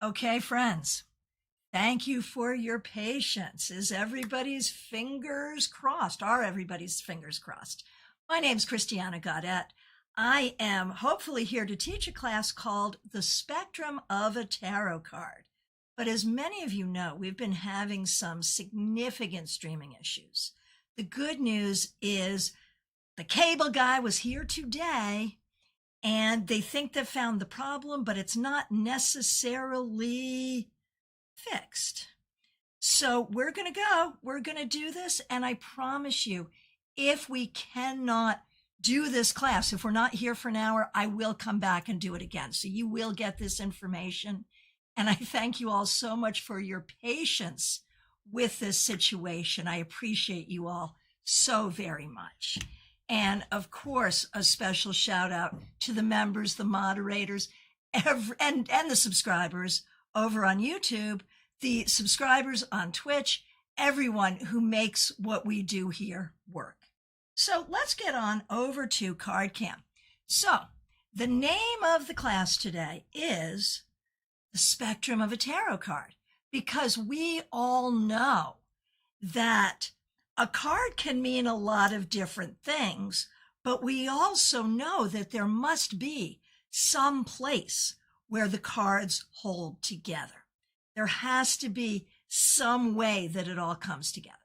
Okay, friends, thank you for your patience. Is everybody's fingers crossed? Are everybody's fingers crossed? My name's Christiana Gaudet. I am hopefully here to teach a class called The Spectrum of a Tarot Card. But as many of you know, we've been having some significant streaming issues. The good news is the cable guy was here today, and they think they've found the problem, but it's not necessarily fixed. So we're going to go. We're going to do this. And I promise you, if we cannot do this class, if we're not here for an hour, I will come back and do it again. So you will get this information. And I thank you all so much for your patience with this situation. I appreciate you all so very much. And of course, a special shout out to the members, the moderators, and the subscribers over on YouTube, the subscribers on Twitch, everyone who makes what we do here work. So let's get on over to CardCam. So the name of the class today is The Spectrum of a Tarot Card, because we all know that a card can mean a lot of different things, but we also know that there must be some place where the cards hold together. There has to be some way that it all comes together.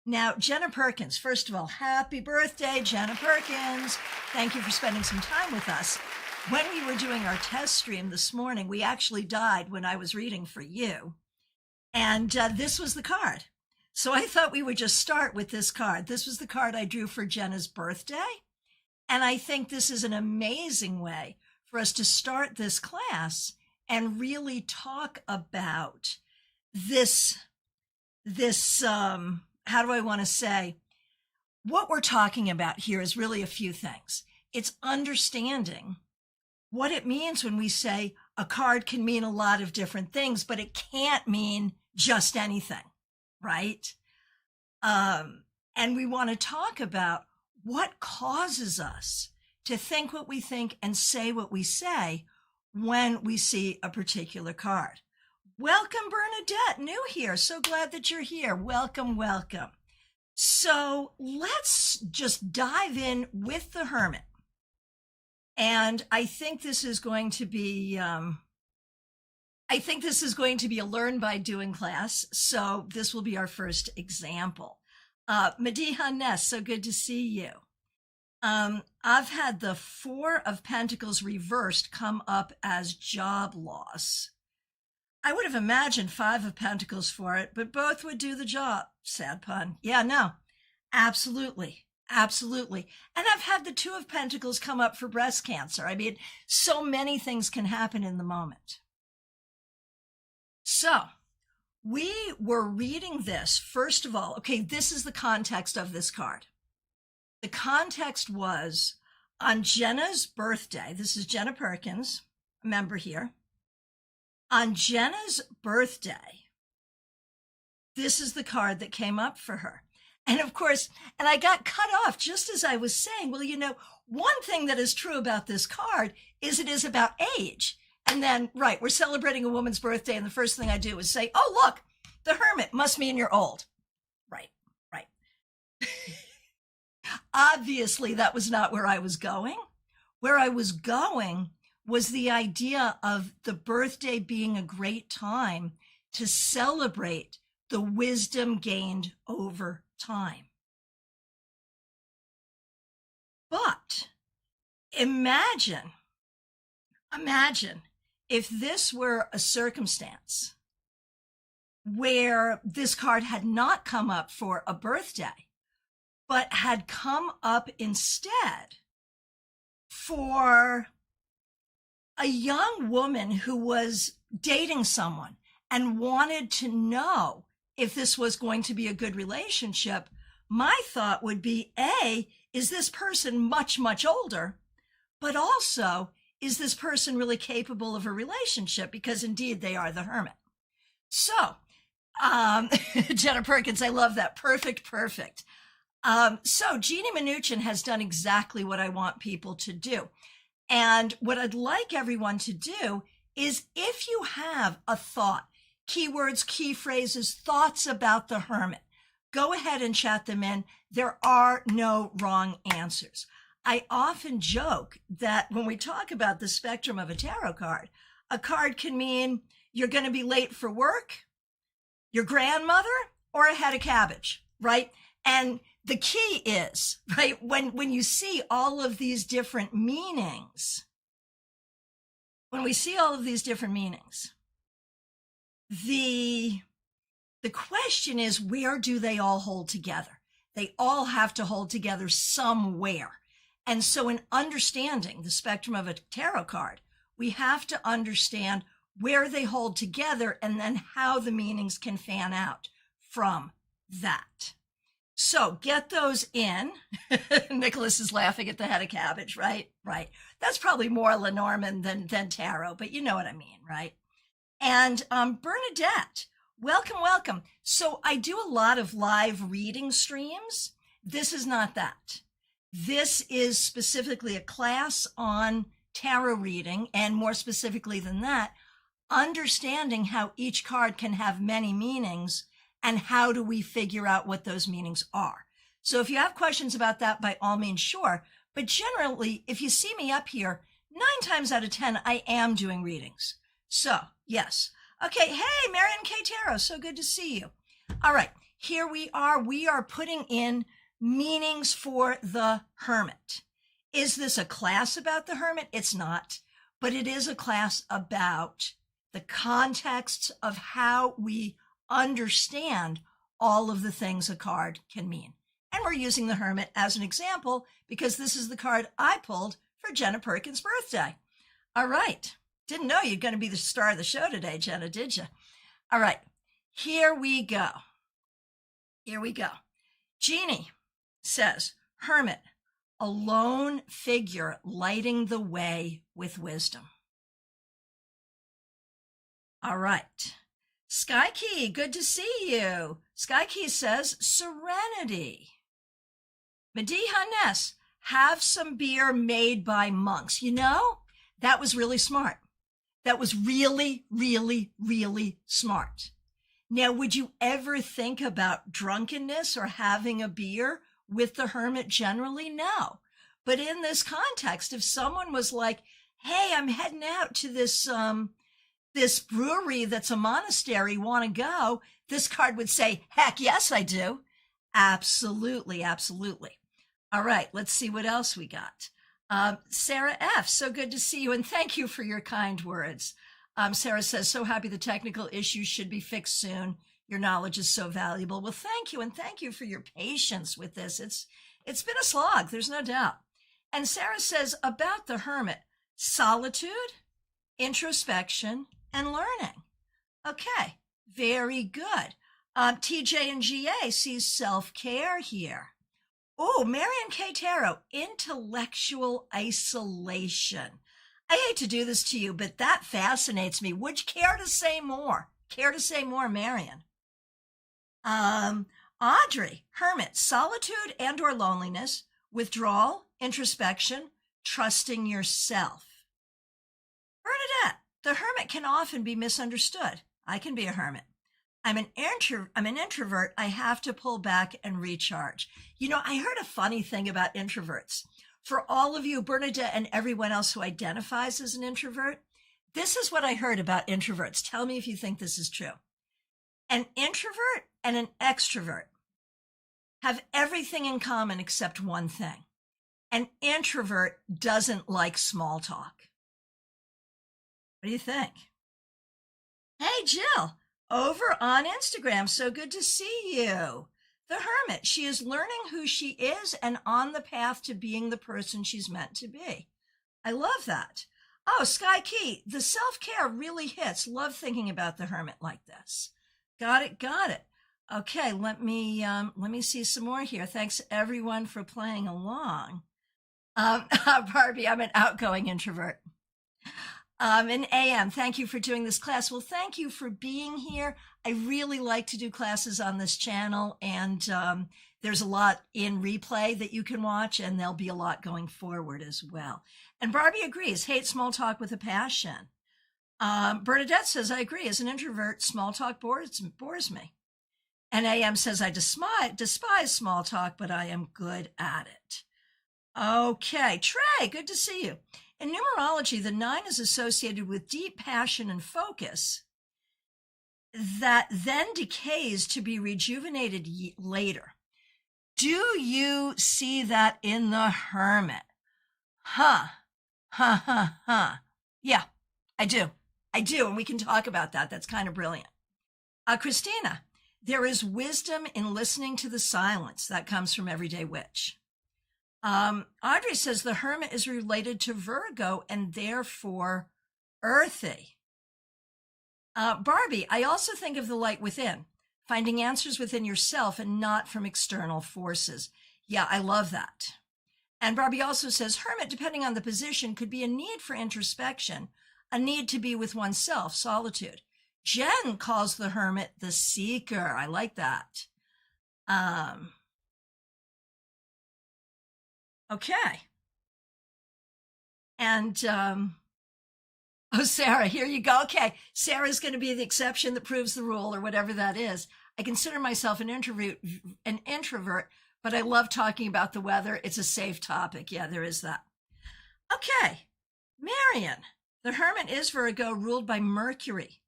Now, Jenna Perkins, first of all, happy birthday, Jenna Perkins. Thank you for spending some time with us. When we were doing our test stream this morning, we actually died when I was reading for you. And this was the card. So I thought we would just start with this card. This was the card I drew for Jenna's birthday. And I think this is an amazing way for us to start this class and really talk about this, how do I want to say? What we're talking about here is really a few things. It's understanding what it means when we say a card can mean a lot of different things, but it can't mean just anything. Right? And we want to talk about what causes us to think what we think and say what we say when we see a particular card. Welcome, Bernadette, new here. So glad that you're here. Welcome, welcome. So let's just dive in with the Hermit. And I think this is going to be a learn by doing class. So this will be our first example. Mediha Ness, so good to see you. I've had the Four of Pentacles reversed come up as job loss. I would have imagined Five of Pentacles for it, but both would do the job. Sad pun. Yeah, no, absolutely. Absolutely. And I've had the Two of Pentacles come up for breast cancer. I mean, so many things can happen in the moment. So we were reading this, first of all, okay, this is the context of this card. The context was on Jenna's birthday. This is Jenna Perkins, a member here. On Jenna's birthday, this is the card that came up for her. And of course, and I got cut off just as I was saying, well, you know, one thing that is true about this card is it is about age. And then, right, we're celebrating a woman's birthday, and the first thing I do is say, oh, look, the Hermit must mean you're old. Right. Obviously, that was not where I was going. Where I was going was the idea of the birthday being a great time to celebrate the wisdom gained over time. But imagine if this were a circumstance where this card had not come up for a birthday, but had come up instead for a young woman who was dating someone and wanted to know if this was going to be a good relationship. My thought would be, A, is this person much, much older? But also, is this person really capable of a relationship? Because indeed, they are the Hermit. So, Jenna Perkins, I love that. Perfect. So Jeannie Mnuchin has done exactly what I want people to do. And what I'd like everyone to do is if you have a thought, keywords, key phrases, thoughts about the hermit, go ahead and chat them in. There are no wrong answers. I often joke that when we talk about the spectrum of a tarot card, a card can mean you're going to be late for work, your grandmother, or a head of cabbage, right? And the key is, right, when you see all of these different meanings, the question is, where do they all hold together? They all have to hold together somewhere. And so in understanding the spectrum of a tarot card, we have to understand where they hold together and then how the meanings can fan out from that. So get those in. Nicholas is laughing at the head of cabbage, right? Right. That's probably more Lenormand than tarot, but you know what I mean, right? And Bernadette, welcome, welcome. So I do a lot of live reading streams. This is not that. This is specifically a class on tarot reading, and more specifically than that, understanding how each card can have many meanings and how do we figure out what those meanings are. So if you have questions about that, by all means, sure. But generally, if you see me up here, 9 times out of 10, I am doing readings. So yes. Okay. Hey, Marion K. Tarot. So good to see you. All right. Here we are. We are putting in meanings for the hermit. Is this a class about the hermit? It's not, but it is a class about the context of how we understand all of the things a card can mean. And we're using the hermit as an example because this is the card I pulled for Jenna Perkins' birthday. All right. Didn't know you're going to be the star of the show today, Jenna, did you? All right. Here we go. Jeannie says, hermit, a lone figure lighting the way with wisdom. All right. Sky Key, good to see you. Sky Key says, serenity. Mediha Ness, have some beer made by monks. You know, that was really smart. That was really, really, really smart. Now, would you ever think about drunkenness or having a beer with the hermit generally? No. But in this context, if someone was like, hey, I'm heading out to this brewery that's a monastery, want to go? This card would say, heck yes, I do. Absolutely, absolutely. All right, let's see what else we got. Sarah F., so good to see you, and thank you for your kind words. Sarah says, so happy the technical issues should be fixed soon. Your knowledge is so valuable. Well, thank you, and thank you for your patience with this. It's been a slog, there's no doubt. And Sarah says, about the hermit, solitude, introspection, and learning. Okay, very good. TJ and GA sees self-care here. Oh, Marion K. Tarot, intellectual isolation. I hate to do this to you, but that fascinates me. Would you care to say more? Care to say more, Marion? Audrey, hermit, solitude and or loneliness, withdrawal, introspection, trusting yourself. Bernadette, the hermit can often be misunderstood. I can be a hermit. I'm an introvert. I have to pull back and recharge. You know, I heard a funny thing about introverts. For all of you, Bernadette and everyone else who identifies as an introvert, this is what I heard about introverts. Tell me if you think this is true. An introvert and an extrovert have everything in common except one thing. An introvert doesn't like small talk. What do you think? Hey, Jill, over on Instagram. So good to see you. The hermit, she is learning who she is and on the path to being the person she's meant to be. I love that. Oh, Sky Key, the self-care really hits. Love thinking about the hermit like this. Got it, got it. Okay, let me see some more here. Thanks everyone for playing along. Barbie, I'm an outgoing introvert. And AM, thank you for doing this class. Well, thank you for being here. I really like to do classes on this channel, and there's a lot in replay that you can watch, and there'll be a lot going forward as well. And Barbie agrees, hate small talk with a passion. Bernadette says, I agree. As an introvert, small talk bores me. And AM says, I despise small talk, but I am good at it. Okay, Trey, good to see you. In numerology, the 9 is associated with deep passion and focus that then decays to be rejuvenated later. Do you see that in the Hermit? Huh. Yeah, I do. And we can talk about that. That's kind of brilliant. Christina, there is wisdom in listening to the silence. That comes from Everyday Witch. Audrey says the Hermit is related to Virgo and therefore earthy. Barbie, I also think of the light within, finding answers within yourself and not from external forces. Yeah, I love that. And Barbie also says Hermit, depending on the position, could be a need for introspection, a need to be with oneself, solitude. Jen calls the Hermit the seeker. I like that. Okay. And, oh, Sarah, here you go. Okay. Sarah's going to be the exception that proves the rule or whatever that is. I consider myself an introvert, but I love talking about the weather. It's a safe topic. Yeah, there is that. Okay. Marion, the Hermit is Virgo, ruled by Mercury.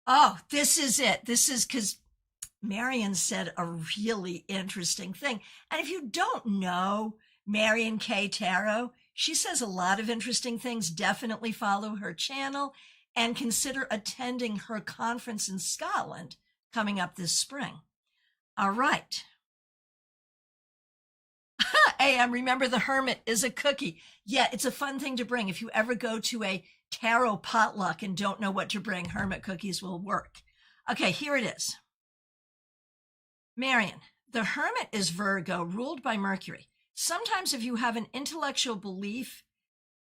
Oh, this is it. This is because Marion said a really interesting thing. And if you don't know Marion K. Tarot, she says a lot of interesting things. Definitely follow her channel and consider attending her conference in Scotland coming up this spring. All right. AM, remember the Hermit is a cookie. Yeah, it's a fun thing to bring. If you ever go to a tarot potluck and don't know what to bring, Hermit cookies will work. Okay, here it is. Marion, the Hermit is Virgo, ruled by Mercury. Sometimes if you have an intellectual belief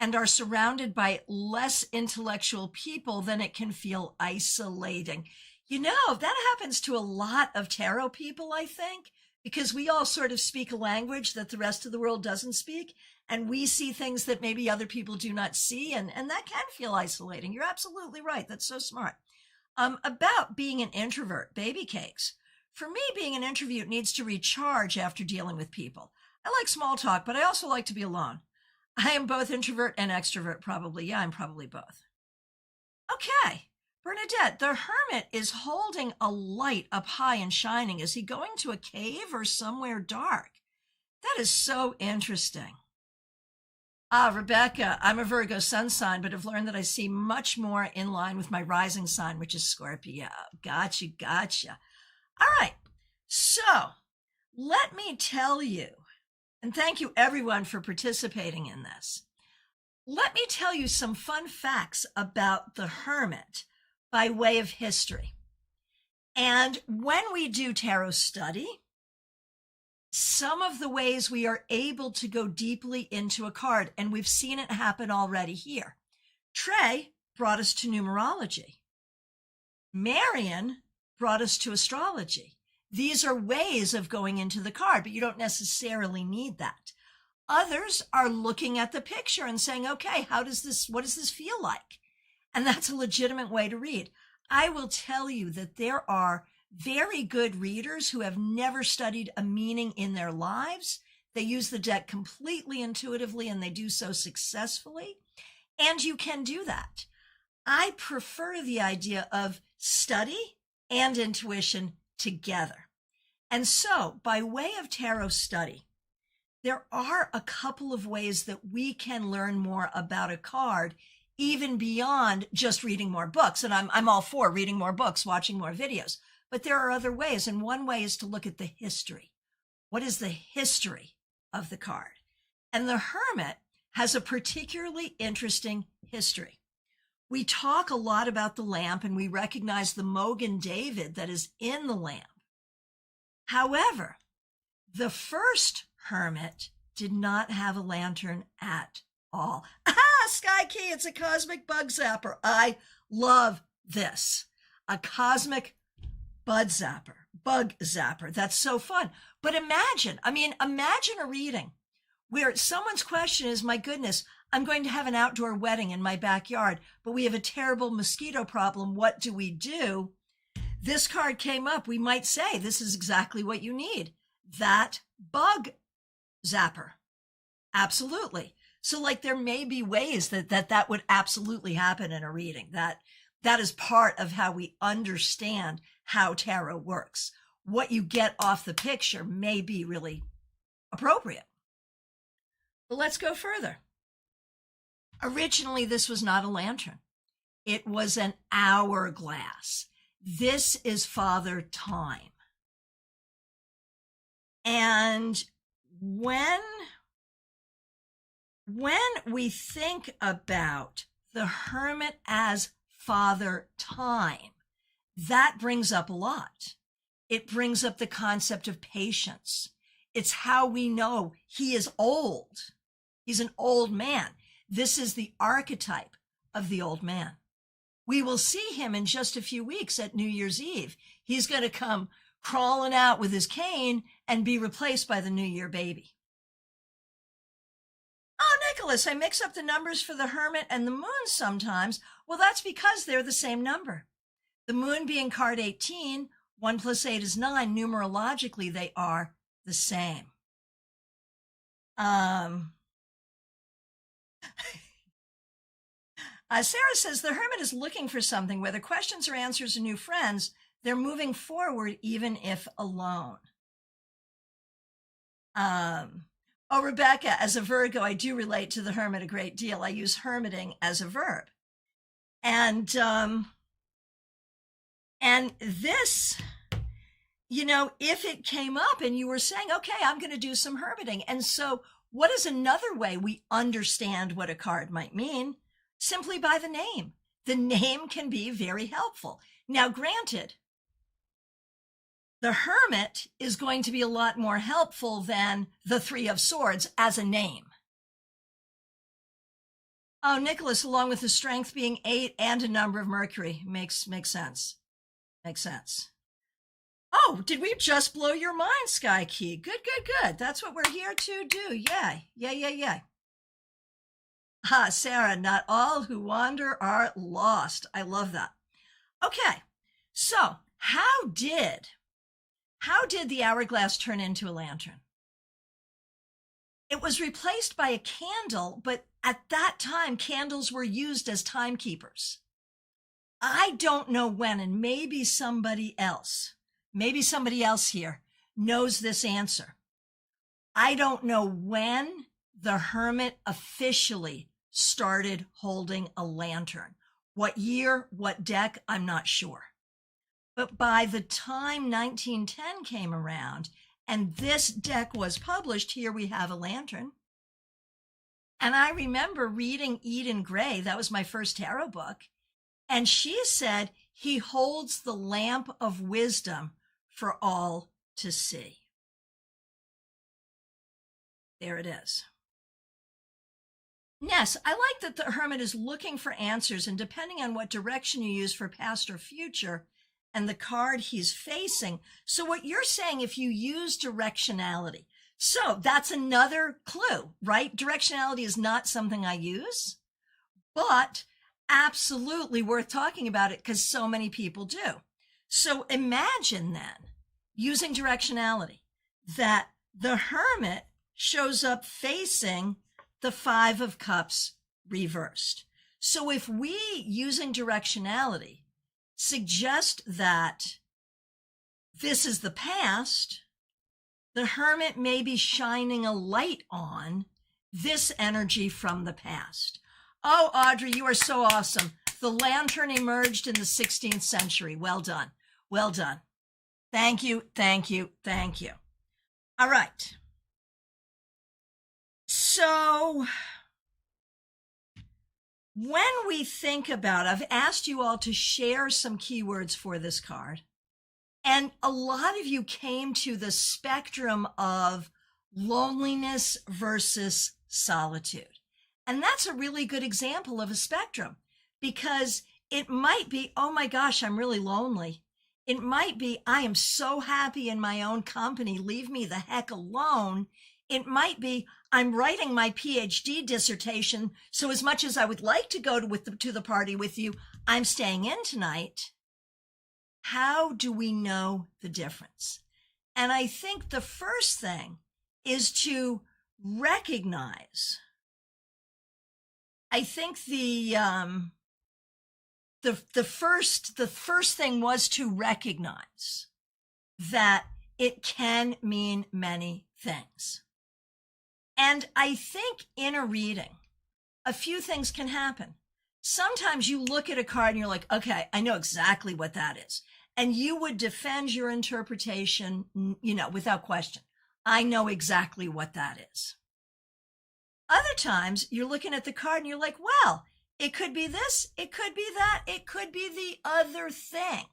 and are surrounded by less intellectual people, then it can feel isolating. You know, that happens to a lot of tarot people, I think, because we all sort of speak a language that the rest of the world doesn't speak, and we see things that maybe other people do not see, and that can feel isolating. You're absolutely right. That's so smart. About being an introvert, baby cakes. For me, being an introvert needs to recharge after dealing with people. I like small talk, but I also like to be alone. I am both introvert and extrovert, probably. Yeah, I'm probably both. Okay. Bernadette, the Hermit is holding a light up high and shining. Is he going to a cave or somewhere dark? That is so interesting. Rebecca, I'm a Virgo sun sign, but have learned that I see much more in line with my rising sign, which is Scorpio. Gotcha. All right. So let me tell you, and thank you everyone for participating in this. Let me tell you some fun facts about the Hermit by way of history. And when we do tarot study, some of the ways we are able to go deeply into a card, and we've seen it happen already here. Trey brought us to numerology. Marion brought us to astrology. These are ways of going into the card, but you don't necessarily need that. Others are looking at the picture and saying, okay, what does this feel like? And that's a legitimate way to read. I will tell you that there are very good readers who have never studied a meaning in their lives. They use the deck completely intuitively, and they do so successfully. And you can do that. I prefer the idea of study and intuition together. And so, by way of tarot study, there are a couple of ways that we can learn more about a card, even beyond just reading more books. And I'm all for reading more books, watching more videos. But there are other ways. And one way is to look at the history. What is the history of the card? And the Hermit has a particularly interesting history. We talk a lot about the lamp, and we recognize the Mogan David that is in the lamp. However, the first Hermit did not have a lantern at all. Sky Key, it's a cosmic bug zapper. I love this. A cosmic bug zapper. That's so fun. But imagine a reading where someone's question is, my goodness, I'm going to have an outdoor wedding in my backyard, but we have a terrible mosquito problem. What do we do? This card came up. We might say, this is exactly what you need. That bug zapper. Absolutely. So like there may be ways that would absolutely happen in a reading. That is part of how we understand how tarot works. What you get off the picture may be really appropriate. But let's go further. Originally, this was not a lantern. It was an hourglass. This is Father Time. And when we think about the Hermit as Father Time, that brings up a lot. It brings up the concept of patience. It's how we know he is old. He's an old man. This is the archetype of the old man. We will see him in just a few weeks at New Year's Eve. He's going to come crawling out with his cane and be replaced by the New Year baby. Oh, Nicholas, I mix up the numbers for the Hermit and the Moon sometimes. Well, that's because they're the same number. The Moon being card 18, 1 plus 8 is 9. Numerologically, they are the same. Sarah says the Hermit is looking for something, whether questions or answers or new friends. They're moving forward, even if alone. Oh, Rebecca, as a Virgo, I do relate to the Hermit a great deal. I use hermiting as a verb. And this, you know, if it came up and you were saying, okay, I'm going to do some hermiting. And so what is another way we understand what a card might mean? Simply by the name. The name can be very helpful. Now, granted, the Hermit is going to be a lot more helpful than the Three of Swords as a name. Oh, Nicholas, along with the strength being 8 and a number of Mercury. Makes sense. Makes sense. Oh, did we just blow your mind, Sky Key? Good. That's what we're here to do. Yay. Sarah, not all who wander are lost. I love that. Okay, so how did the hourglass turn into a lantern? It was replaced by a candle, but at that time, candles were used as timekeepers. I don't know when, and maybe somebody else here knows this answer. I don't know when the Hermit officially started holding a lantern. What year, what deck, I'm not sure. But by the time 1910 came around and this deck was published, here we have a lantern. And I remember reading Eden Gray, that was my first tarot book, and she said, he holds the lamp of wisdom for all to see. There it is. Yes, I like that the Hermit is looking for answers, and depending on what direction you use for past or future and the card he's facing. So what you're saying, if you use directionality, so that's another clue, right? Directionality is not something I use, but absolutely worth talking about it because so many people do. So imagine then, using directionality, that the Hermit shows up facing the Five of Cups reversed. So if we, using directionality, suggest that this is the past, the Hermit may be shining a light on this energy from the past. Oh, Audrey, you are so awesome. The lantern emerged in the 16th century. Well done. Well done. Thank you. All right. So when we think about, I've asked you all to share some keywords for this card. And a lot of you came to the spectrum of loneliness versus solitude. And that's a really good example of a spectrum, because it might be, oh my gosh, I'm really lonely. It might be, I am so happy in my own company. Leave me the heck alone. It might be, I'm writing my PhD dissertation, so as much as I would like to go to the party with you, I'm staying in tonight. How do we know the difference? And I think the first thing is to recognize. I think the first thing was to recognize that it can mean many things. And I think in a reading, a few things can happen. Sometimes you look at a card and you're like, okay, I know exactly what that is. And you would defend your interpretation, without question. I know exactly what that is. Other times you're looking at the card and you're like, well, it could be this, it could be that, it could be the other thing.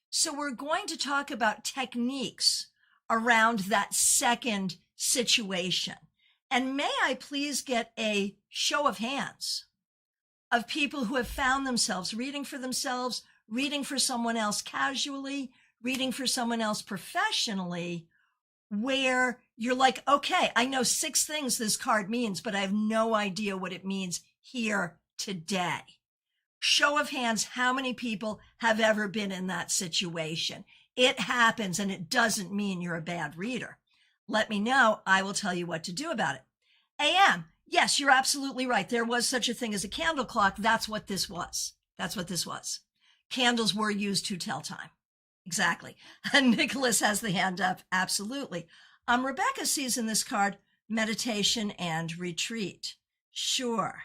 So we're going to talk about techniques around that second situation. And may I please get a show of hands of people who have found themselves reading for themselves, reading for someone else casually, reading for someone else professionally, where you're like, okay, I know 6 things this card means, but I have no idea what it means here today. Show of hands, how many people have ever been in that situation? It happens, and it doesn't mean you're a bad reader. Let me know. I will tell you what to do about it. AM, yes, you're absolutely right. There was such a thing as a candle clock. That's what this was. Candles were used to tell time. Exactly. And Nicholas has the hand up. Absolutely. Rebecca sees in this card meditation and retreat. Sure.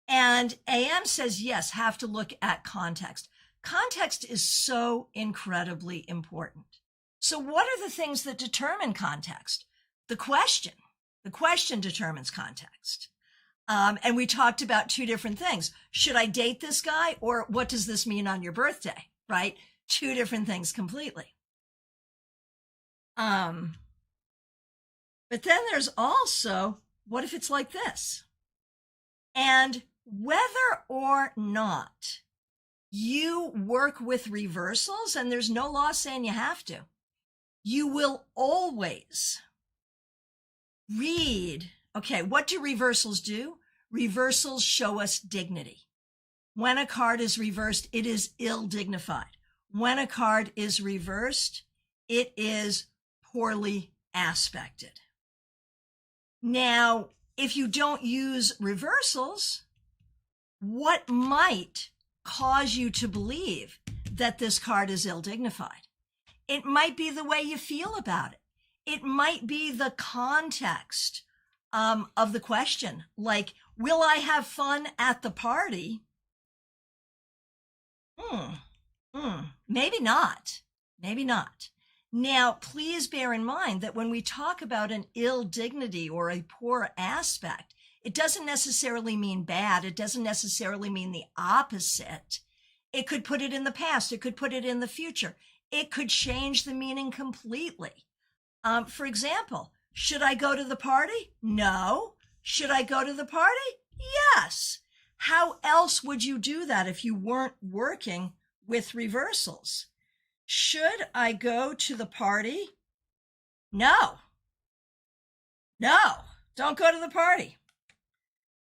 And AM says, yes, have to look at context. Context is so incredibly important. So what are the things that determine context? The question determines context. And we talked about 2 different things. Should I date this guy, or what does this mean on your birthday? Right? 2 different things completely. But then there's also, what if it's like this? And whether or not you work with reversals, and there's no law saying you have to, you will always read. Okay, what do reversals do? Reversals show us dignity. When a card is reversed, it is ill-dignified. When a card is reversed, it is poorly aspected. Now, if you don't use reversals, what might cause you to believe that this card is ill-dignified? It might be the way you feel about it. It might be the context of the question, like, will I have fun at the party? Maybe not. Now, please bear in mind that when we talk about an ill dignity or a poor aspect, it doesn't necessarily mean bad. It doesn't necessarily mean the opposite. It could put it in the past. It could put it in the future. It could change the meaning completely. For example, should I go to the party? No. Should I go to the party? Yes. How else would you do that if you weren't working with reversals? Should I go to the party? No. Don't go to the party.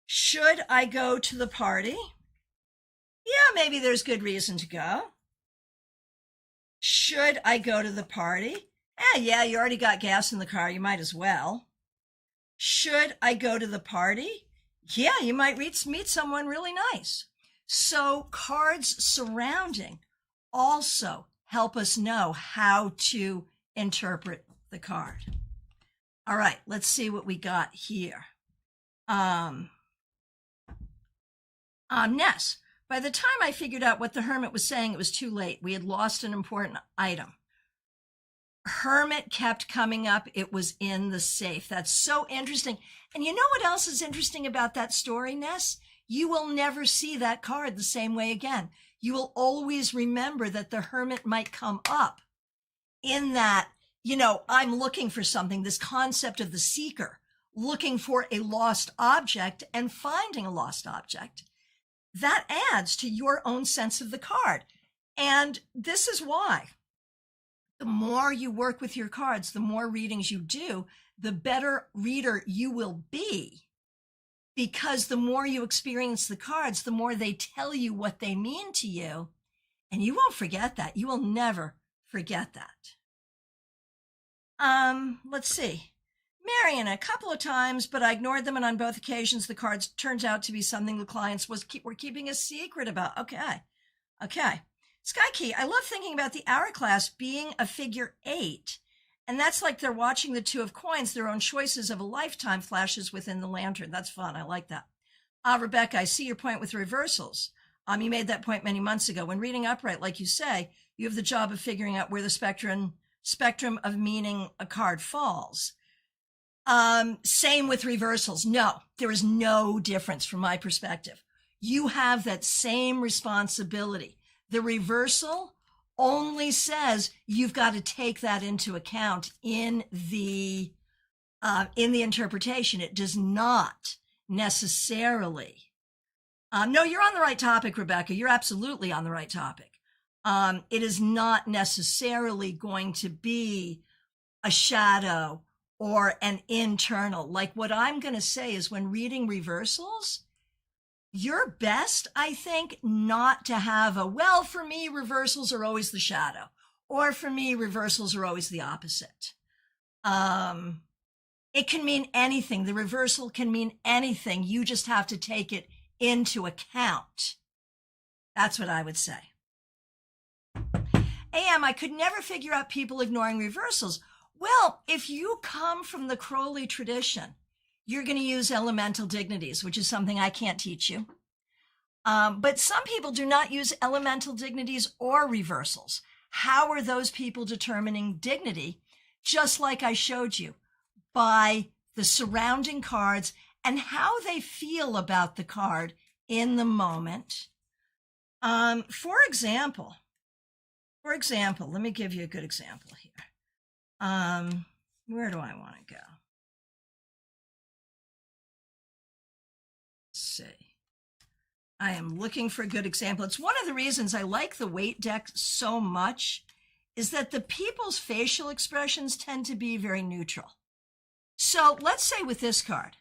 Should I go to the party? Yeah, maybe there's good reason to go. Should I go to the party? Yeah, you already got gas in the car. You might as well. Should I go to the party? Yeah, you might meet someone really nice. So cards surrounding also help us know how to interpret the card. All right, let's see what we got here. Ness, by the time I figured out what the hermit was saying, it was too late. We had lost an important item. Hermit kept coming up. It was in the safe. That's so interesting. And you know what else is interesting about that story, Ness? You will never see that card the same way again. You will always remember that the hermit might come up in that, I'm looking for something, this concept of the seeker, looking for a lost object and finding a lost object. That adds to your own sense of the card. And this is why The more you work with your cards, the more readings you do, the better reader you will be. Because the more you experience the cards, the more they tell you what they mean to you. And you won't forget that. You will never forget that. Let's see. Marion, a couple of times, but I ignored them, and on both occasions, the cards turns out to be something the clients were keeping a secret about. Okay. Sky Key, I love thinking about the hourglass being a figure 8, and that's like they're watching the 2 of coins, their own choices of a lifetime flashes within the lantern. That's fun. I like that. Rebecca, I see your point with reversals. You made that point many months ago. When reading upright, like you say, you have the job of figuring out where the spectrum of meaning a card falls. Same with reversals. No, there is no difference from my perspective. You have that same responsibility. The reversal only says you've got to take that into account in the interpretation. It does not necessarily. No, you're on the right topic, Rebecca. You're absolutely on the right topic. It is not necessarily going to be a shadow or an internal. Like what I'm going to say is when reading reversals, you're best, I think, not to have well, for me, reversals are always the shadow, or for me, reversals are always the opposite. It can mean anything. The reversal can mean anything. You just have to take it into account. That's what I would say. I could never figure out people ignoring reversals. Well, if you come from the Crowley tradition, you're going to use elemental dignities, which is something I can't teach you. But some people do not use elemental dignities or reversals. How are those people determining dignity? Just like I showed you, by the surrounding cards and how they feel about the card in the moment. For example, let me give you a good example here. Where do I want to go? Let's see. I am looking for a good example. It's one of the reasons I like the weight deck so much, is that the people's facial expressions tend to be very neutral. So let's say with this card,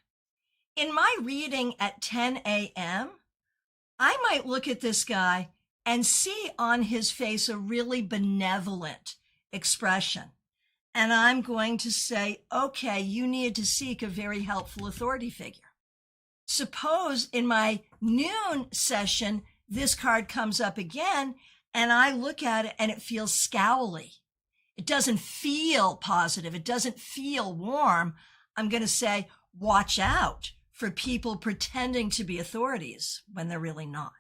in my reading at 10 a.m., I might look at this guy and see on his face a really benevolent expression. And I'm going to say, okay, you need to seek a very helpful authority figure. Suppose in my noon session, this card comes up again, and I look at it and it feels scowly. It doesn't feel positive. It doesn't feel warm. I'm going to say, watch out for people pretending to be authorities when they're really not.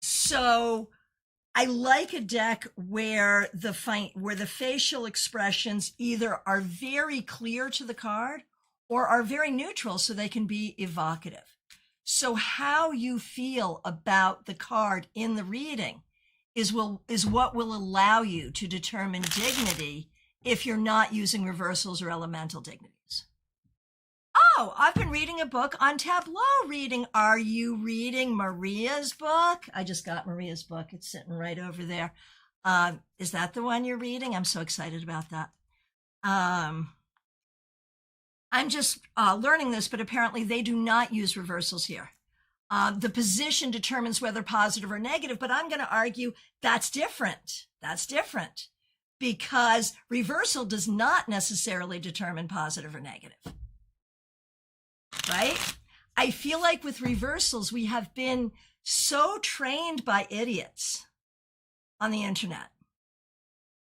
So I like a deck where the facial expressions either are very clear to the card or are very neutral so they can be evocative. So how you feel about the card in the reading is what will allow you to determine dignity if you're not using reversals or elemental dignities. Oh, I've been reading a book on tableau reading. Are you reading Maria's book? I just got Maria's book. It's sitting right over there. Is that the one you're reading? I'm so excited about that. I'm just learning this, but apparently they do not use reversals here. The position determines whether positive or negative, but I'm going to argue that's different. That's different because reversal does not necessarily determine positive or negative. Right? I feel like with reversals, we have been so trained by idiots on the internet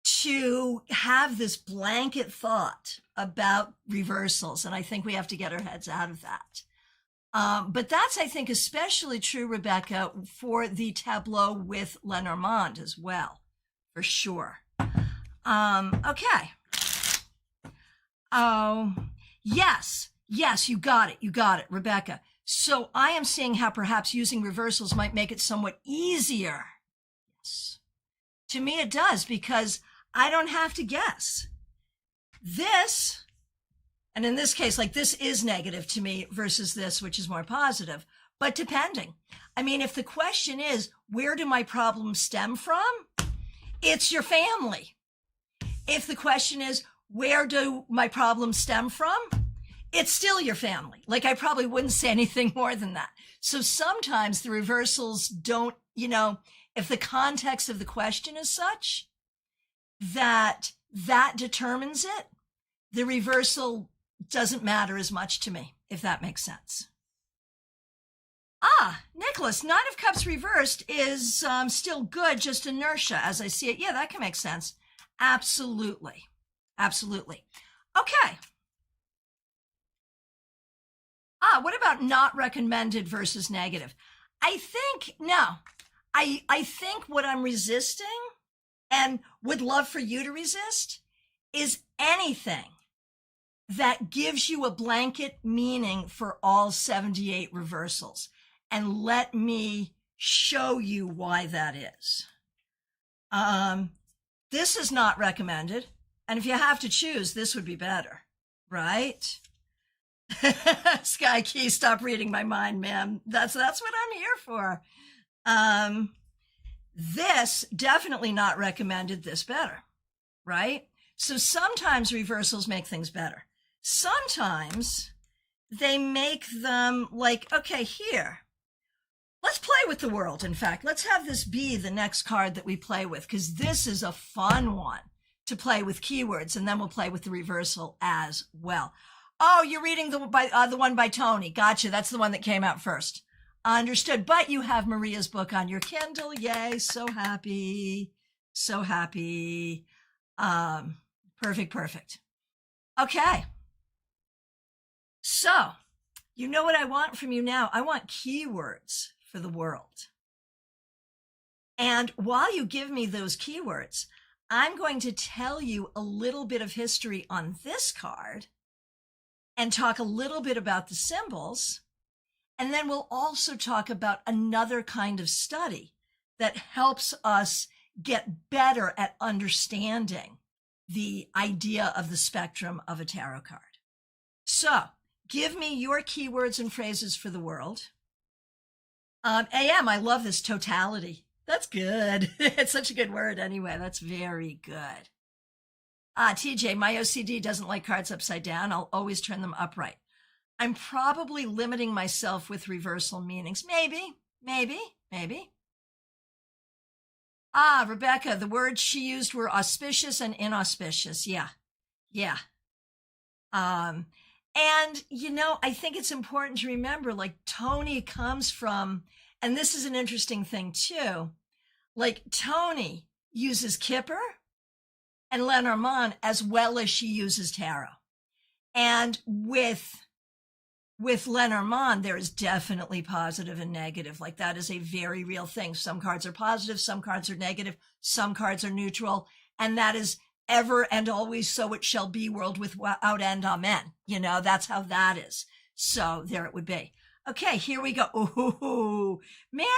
to have this blanket thought about reversals. And I think we have to get our heads out of that. But that's, I think, especially true, Rebecca, for the tableau with Lenormand as well, for sure. Okay. Oh, yes. Yes, you got it, Rebecca. So I am seeing how perhaps using reversals might make it somewhat easier. Yes. To me, it does, because I don't have to guess. This, and in this case, like this is negative to me versus this, which is more positive. but depending. I mean, if the question is, where do my problems stem from? It's your family. If the question is, where do my problems stem from? It's still your family. Like, I probably wouldn't say anything more than that. So sometimes the reversals don't, if the context of the question is such that determines it, the reversal doesn't matter as much to me, if that makes sense. Nicholas, Nine of Cups reversed is still good, just inertia as I see it. Yeah, that can make sense. Absolutely. Absolutely. Okay. What about not recommended versus negative? I think what I'm resisting and would love for you to resist is anything that gives you a blanket meaning for all 78 reversals. And let me show you why that is. This is not recommended. And if you have to choose, this would be better, right? Sky Key, stop reading my mind, man. That's what I'm here for. This definitely not recommended, this better, right? So sometimes reversals make things better. Sometimes they make them like, okay, here, let's play with the world. In fact, let's have this be the next card that we play with, because this is a fun one to play with keywords, and then we'll play with the reversal as well. Oh, you're reading the one by Tony. Gotcha. That's the one that came out first. Understood. But you have Maria's book on your Kindle. Yay. So happy. So happy. Perfect. Okay. So, you know what I want from you now? I want keywords for the world. And while you give me those keywords, I'm going to tell you a little bit of history on this card and talk a little bit about the symbols. And then we'll also talk about another kind of study that helps us get better at understanding the idea of the spectrum of a tarot card. So give me your keywords and phrases for the world. AM, I love this, totality. That's good. It's such a good word anyway. That's very good. TJ, my OCD doesn't like cards upside down. I'll always turn them upright. I'm probably limiting myself with reversal meanings. Maybe. Rebecca, the words she used were auspicious and inauspicious. Yeah. And, I think it's important to remember, like, Tony comes from, and this is an interesting thing too, like, Tony uses Kipper and Lenormand as well as she uses tarot. And with Lenormand, there is definitely positive and negative. Like, that is a very real thing. Some cards are positive, some cards are negative, some cards are neutral. And that is ever and always so it shall be, world without end, amen. That's how that is. So there it would be. Okay, here we go. Ooh, Marion.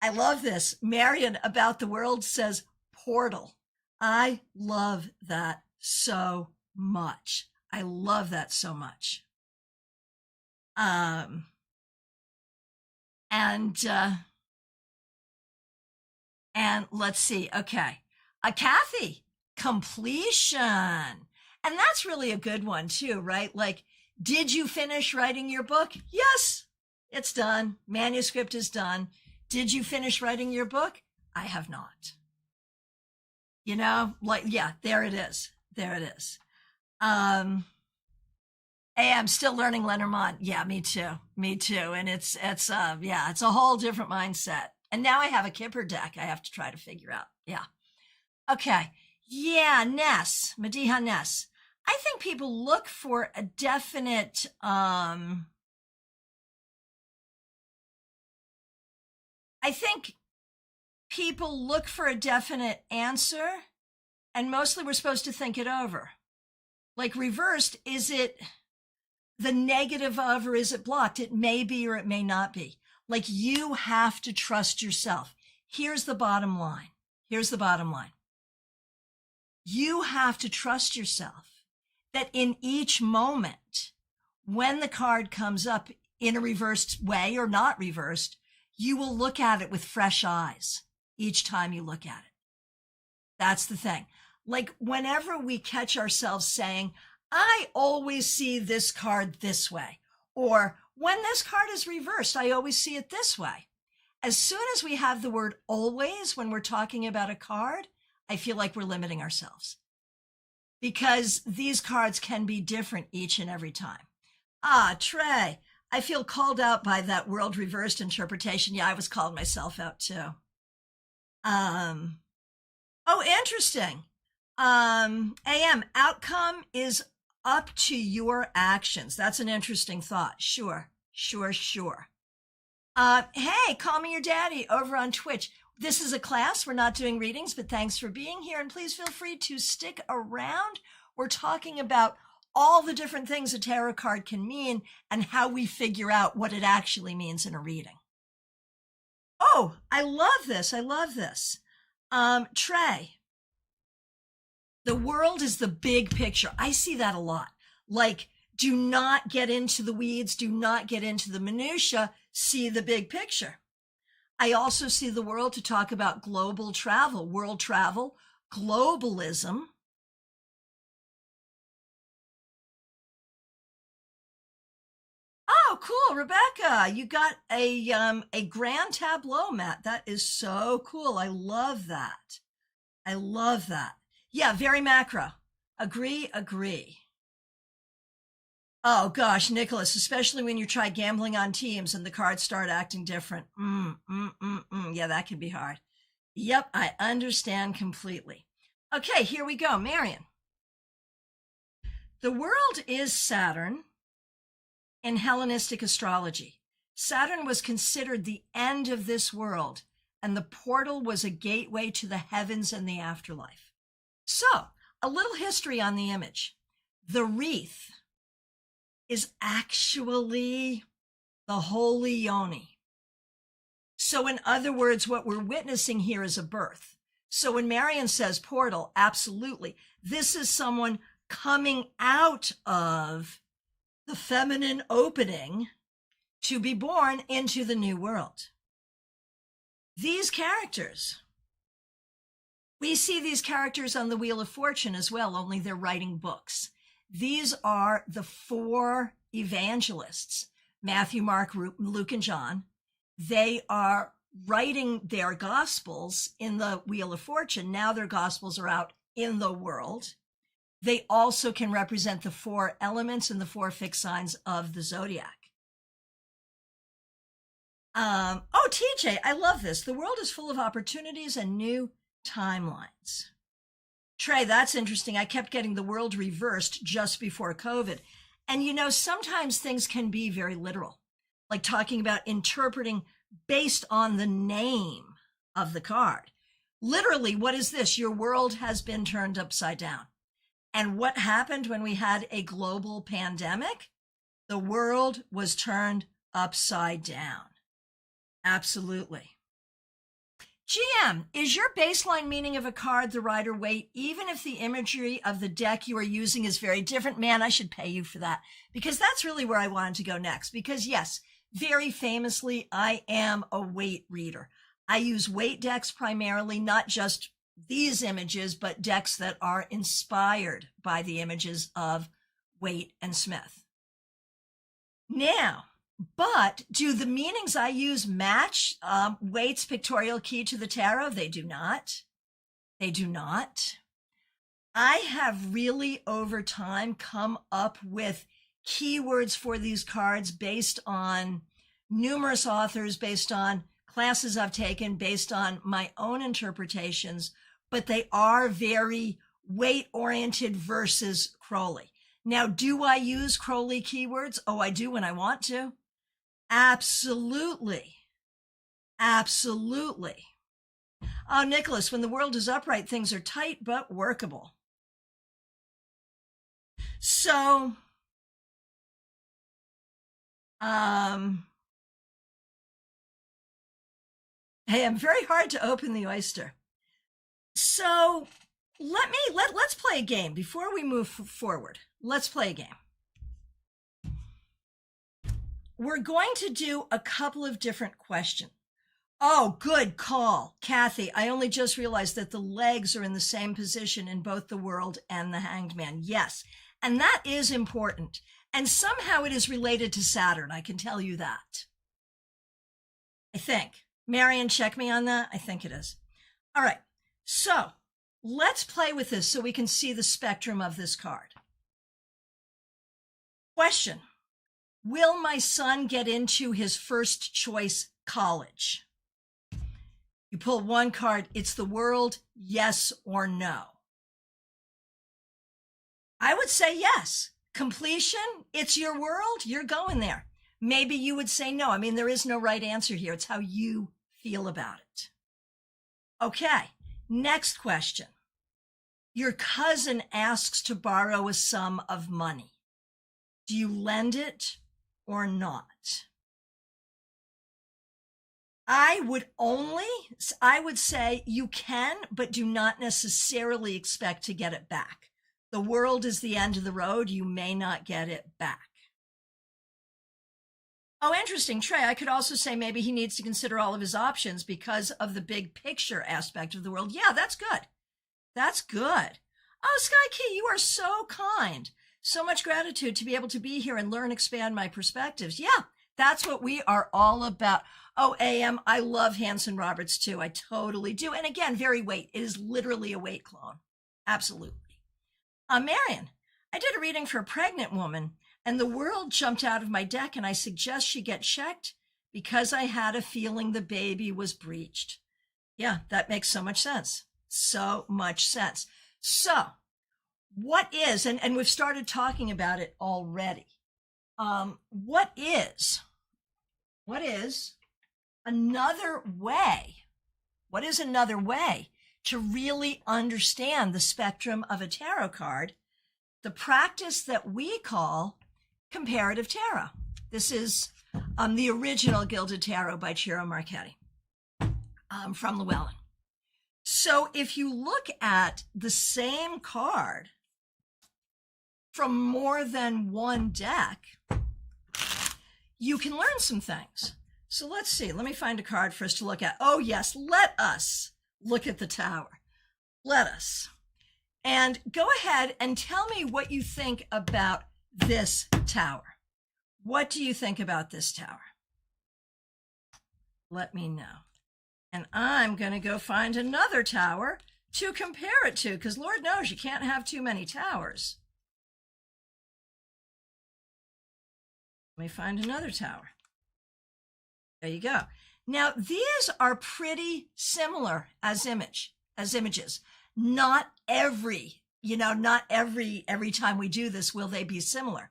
I love this. Marion about the world says portal. I love that so much. I love that so much. And let's see. Okay. Kathy, completion. And that's really a good one too, right? Like, did you finish writing your book? Yes, it's done. Manuscript is done. Did you finish writing your book? I have not. There it is. Hey, I'm still learning Lenormand. Yeah, me too. And it's a whole different mindset. And now I have a Kipper deck I have to try to figure out. Yeah. Okay. Yeah, Ness, Mediha Ness. I think people look for a definite, answer, and mostly we're supposed to think it over. Like, reversed, is it the negative of, or is it blocked? It may be or it may not be. Like, you have to trust yourself. Here's the bottom line. You have to trust yourself that in each moment, when the card comes up in a reversed way or not reversed, you will look at it with fresh eyes each time you look at it. That's the thing. Like whenever we catch ourselves saying, I always see this card this way, or when this card is reversed, I always see it this way. As soon as we have the word always when we're talking about a card, I feel like we're limiting ourselves because these cards can be different each and every time. Trey, I feel called out by that world reversed interpretation. Yeah, I was calling myself out too. Interesting. AM, outcome is up to your actions. That's an interesting thought. Sure. Hey, call me your daddy over on Twitch. This is a class. We're not doing readings, but thanks for being here. And please feel free to stick around. We're talking about all the different things a tarot card can mean and how we figure out what it actually means in a reading. Oh, I love this. Trey, the world is the big picture. I see that a lot. Like, do not get into the weeds. Do not get into the minutia. See the big picture. I also see the world to talk about global travel, world travel, globalism. Oh, cool, Rebecca. You got a grand tableau mat. That is so cool. I love that. Yeah, very macro. Agree. Oh gosh, Nicholas, especially when you try gambling on teams and the cards start acting different. Yeah, that can be hard. Yep, I understand completely. Okay, here we go. Marion. The world is Saturn in Hellenistic astrology. Saturn was considered the end of this world, and the portal was a gateway to the heavens and the afterlife. So, a little history on the image. The wreath is actually the holy yoni. So in other words, what we're witnessing here is a birth. So when Marion says portal, absolutely. This is someone coming out of the feminine opening to be born into the new world. These characters, we see these characters on the Wheel of Fortune as well, only they're writing books. These are the four evangelists, Matthew, Mark, Luke, and John. They are writing their gospels in the Wheel of Fortune. Now their gospels are out in the world. They also can represent the four elements and the four fixed signs of the zodiac. TJ, I love this. The world is full of opportunities and new timelines. Trey, that's interesting. I kept getting the world reversed just before COVID. And you know, sometimes things can be very literal, like talking about interpreting based on the name of the card. Literally, what is this? Your world has been turned upside down. And what happened when we had a global pandemic? The world was turned upside down. Absolutely. GM, is your baseline meaning of a card the Rider-Waite, even if the imagery of the deck you are using is very different? Man, I should pay you for that, because that's really where I wanted to go next. Because yes, very famously, I am a Waite reader. I use Waite decks primarily, not just these images, but decks that are inspired by the images of Waite and Smith. Now, but do the meanings I use match Waite's pictorial key to the tarot? They do not. I have really over time come up with keywords for these cards based on numerous authors, based on classes I've taken, based on my own interpretations, but they are very Waite-oriented versus Crowley. Now, do I use Crowley keywords? Oh, I do when I want to. Absolutely. Oh, Nicholas, when the world is upright, things are tight but workable. So, hey, I'm very hard to open the oyster. So let's play a game before we move forward. Let's play a game. we're going to do a couple of different questions. Oh, good call, Kathy. I only just realized that the legs are in the same position in both the World and the Hanged Man. Yes, and that is important. And somehow it is related to Saturn. I can tell you that. I think. Marion, check me on that. I think it is. All right. So let's play with this so we can see the spectrum of this card. Question. Will my son get into his first choice college? You pull one card, it's the World, yes or no. I would say yes. Completion, it's your world, you're going there. Maybe you would say no. I mean, there is no right answer here. It's how you feel about it. Okay, next question. Your cousin asks to borrow a sum of money. Do you lend it or not? I would say you can, but do not necessarily expect to get it back. The World is the end of the road. You may not get it back. Oh, interesting, Trey. I could also say maybe he needs to consider all of his options because of the big picture aspect of the World. Yeah, that's good. That's good. Oh, Sky Key, you are so kind. So much gratitude to be able to be here and learn, expand my perspectives. Yeah, that's what we are all about. Oh, AM, I love Hanson Roberts too. I totally do. And again, very weight. It is literally a weight clone. Absolutely. Marion, I did a reading for a pregnant woman and the World jumped out of my deck and I suggest she get checked because I had a feeling the baby was breached. Yeah, that makes so much sense. So much sense. So what is, and we've started talking about it already. What is another way? What is another way to really understand the spectrum of a tarot card? The practice that we call comparative tarot. This is the original Gilded Tarot by Ciro Marchetti from Llewellyn. So if you look at the same card from more than one deck, you can learn some things. So let's see. Let me find a card for us to look at. Oh, yes. Let us look at the Tower. Let us. And go ahead and tell me what you think about this Tower. What do you think about this Tower? Let me know. And I'm going to go find another Tower to compare it to, because Lord knows you can't have too many towers. Let me find another Tower. There you go. Now, these are pretty similar as images. Not every time we do this will they be similar.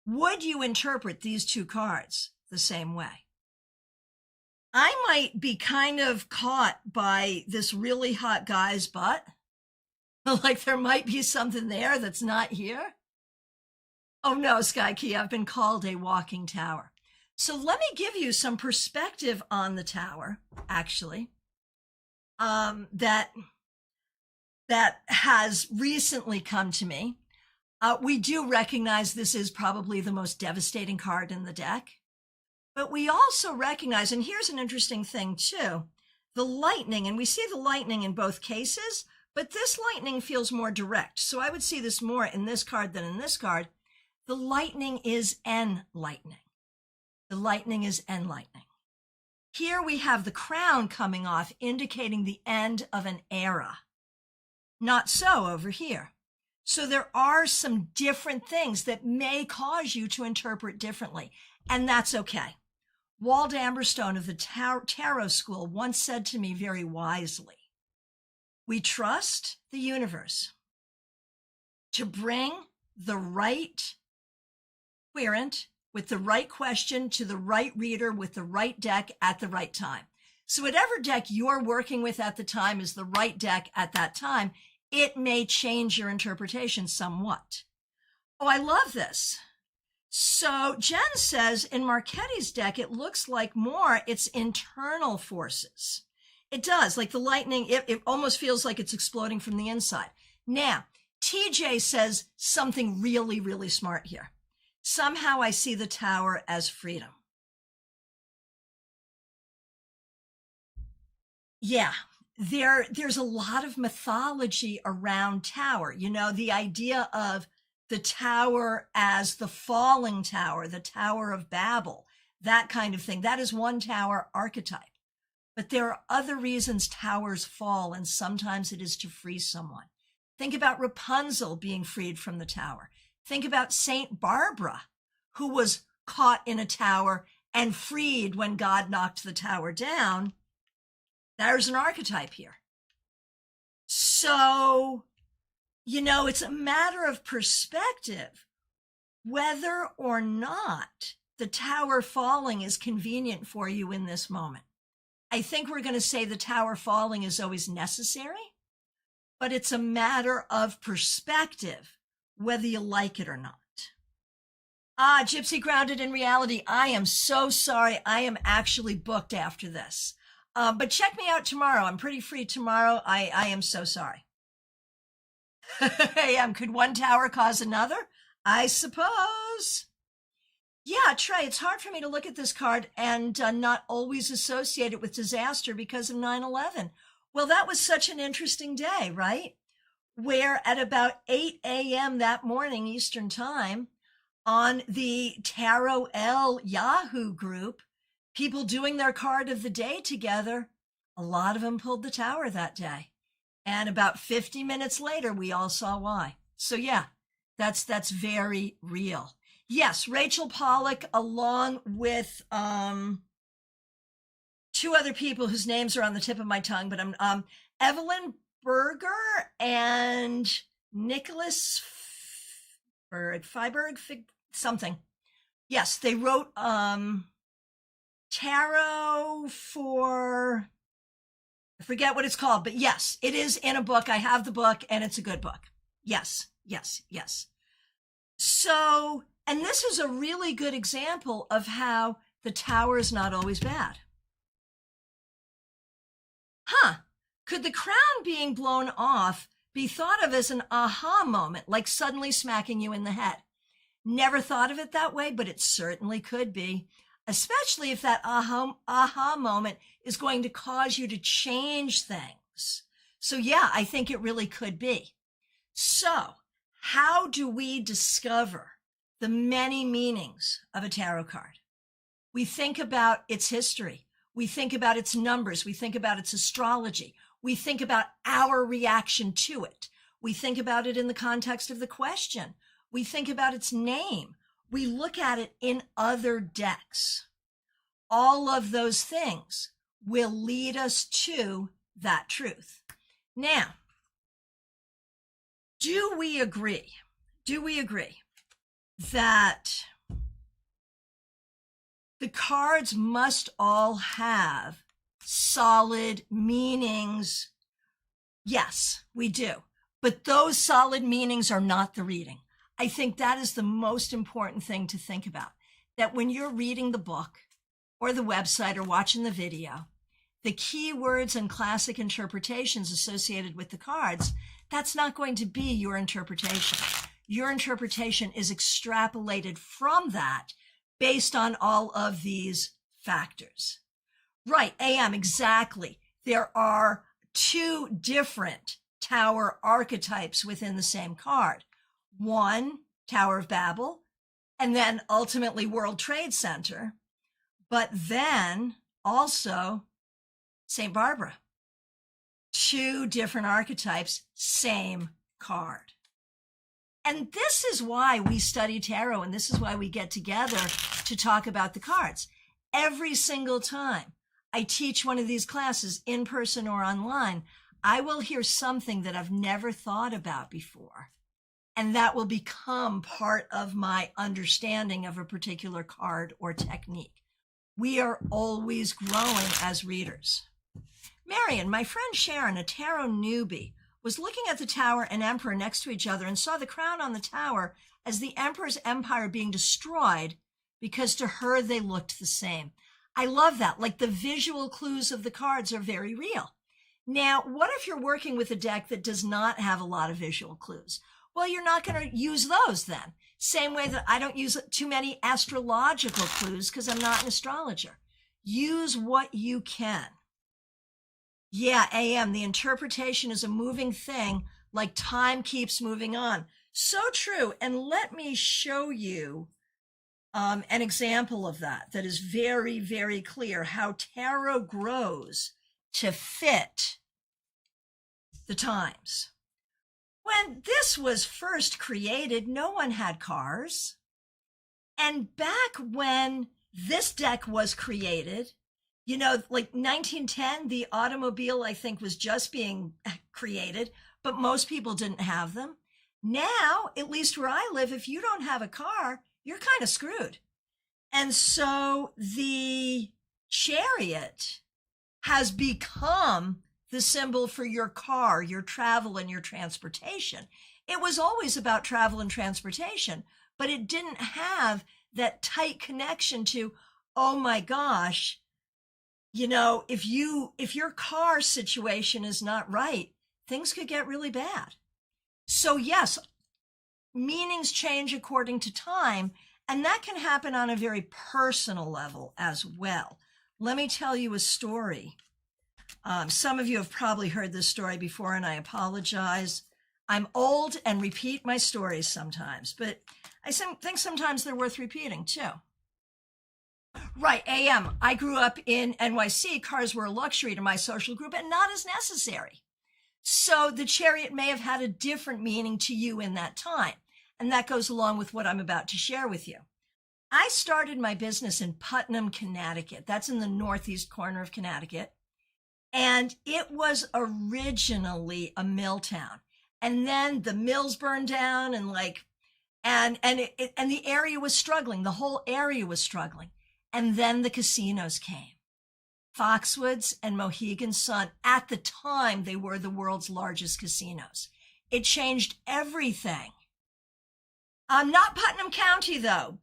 Would you interpret these two cards the same way? I might be kind of caught by this really hot guy's butt. Like there might be something there that's not here. Oh no, Sky Key, I've been called a walking tower. So let me give you some perspective on the Tower, actually, that has recently come to me. We do recognize this is probably the most devastating card in the deck. But we also recognize, and here's an interesting thing too, the lightning, and we see the lightning in both cases, but this lightning feels more direct. So I would see this more in this card than in this card. The lightning is enlightening. The lightning is enlightening. Here we have the crown coming off, indicating the end of an era. Not so over here. So there are some different things that may cause you to interpret differently, and that's okay. Wald Amberstone of the Tarot School once said to me very wisely, we trust the universe to bring the right querent with the right question to the right reader with the right deck at the right time. So whatever deck you're working with at the time is the right deck at that time. It may change your interpretation somewhat. Oh, I love this. So Jen says in Marchetti's deck, it looks like more it's internal forces. It does, like the lightning, it almost feels like it's exploding from the inside. Now, TJ says something really, really smart here. Somehow I see the tower as freedom. Yeah, there's a lot of mythology around tower. You know, the idea of the tower as the falling tower, the Tower of Babel, that kind of thing. That is one tower archetype. But there are other reasons towers fall, and sometimes it is to free someone. Think about Rapunzel being freed from the tower. Think about Saint Barbara, who was caught in a tower and freed when God knocked the tower down. There's an archetype here. So, you know, it's a matter of perspective whether or not the tower falling is convenient for you in this moment. I think we're going to say the tower falling is always necessary, but it's a matter of perspective whether you like it or not. Gypsy Grounded in Reality, I am so sorry. I am actually booked after this. But check me out tomorrow. I'm pretty free tomorrow. I am so sorry. Could one tower cause another? I suppose. Yeah, Trey, it's hard for me to look at this card and not always associate it with disaster because of 9/11. Well, that was such an interesting day, right? Where at about 8 a.m. that morning, Eastern Time, on the Tarot L Yahoo group, people doing their card of the day together, a lot of them pulled the tower that day. And about 50 minutes later, we all saw why. So yeah, that's very real. Yes, Rachel Pollack, along with two other people whose names are on the tip of my tongue, but I'm Evelyn Berger and Nicholas Feiberg, something. Yes, they wrote tarot for, I forget what it's called, but yes, it is in a book. I have the book and it's a good book. Yes. So, and this is a really good example of how the tower is not always bad. Could the crown being blown off be thought of as an aha moment, like suddenly smacking you in the head? Never thought of it that way, but it certainly could be, especially if that aha moment is going to cause you to change things. So yeah, I think it really could be. So how do we discover the many meanings of a tarot card? We think about its history. We think about its numbers. We think about its astrology. We think about our reaction to it. We think about it in the context of the question. We think about its name. We look at it in other decks. All of those things will lead us to that truth. Now, do we agree that the cards must all have solid meanings? Yes, we do. But those solid meanings are not the reading. I think that is the most important thing to think about, that when you're reading the book or the website or watching the video, the keywords and classic interpretations associated with the cards, that's not going to be your interpretation. Your interpretation is extrapolated from that based on all of these factors. Right, AM, exactly. There are two different tower archetypes within the same card. One, Tower of Babel, and then ultimately World Trade Center, but then also St. Barbara. Two different archetypes, same card. And this is why we study tarot, and this is why we get together to talk about the cards. Every single time I teach one of these classes, in person or online, I will hear something that I've never thought about before. And that will become part of my understanding of a particular card or technique. We are always growing as readers. Marion, my friend Sharon, a tarot newbie, was looking at the tower and emperor next to each other and saw the crown on the tower as the emperor's empire being destroyed because to her they looked the same. I love that. Like, the visual clues of the cards are very real. Now, what if you're working with a deck that does not have a lot of visual clues? Well, you're not going to use those then. Same way that I don't use too many astrological clues because I'm not an astrologer. Use what you can. Yeah, AM, the interpretation is a moving thing, like time keeps moving on. So true. And let me show you an example of that is very, very clear, how tarot grows to fit the times. When this was first created, no one had cars. And back when this deck was created, you know, like 1910, the automobile, I think, was just being created, but most people didn't have them. Now, at least where I live, if you don't have a car, you're kind of screwed. And so the chariot has become the symbol for your car, your travel, and your transportation. It was always about travel and transportation, but it didn't have that tight connection to, oh my gosh, you know, if your car situation is not right, things could get really bad. So yes, meanings change according to time, and that can happen on a very personal level as well. Let me tell you a story. Some of you have probably heard this story before, and I apologize. I'm old and repeat my stories sometimes, but I think sometimes they're worth repeating too. Right, AM. I grew up in NYC. Cars were a luxury to my social group and not as necessary. So the chariot may have had a different meaning to you in that time. And that goes along with what I'm about to share with you. I started my business in Putnam, Connecticut. That's in the northeast corner of Connecticut. And it was originally a mill town. And then the mills burned down and the area was struggling. The whole area was struggling. And then the casinos came. Foxwoods and Mohegan Sun. At the time, they were the world's largest casinos. It changed everything. Not Putnam County, though.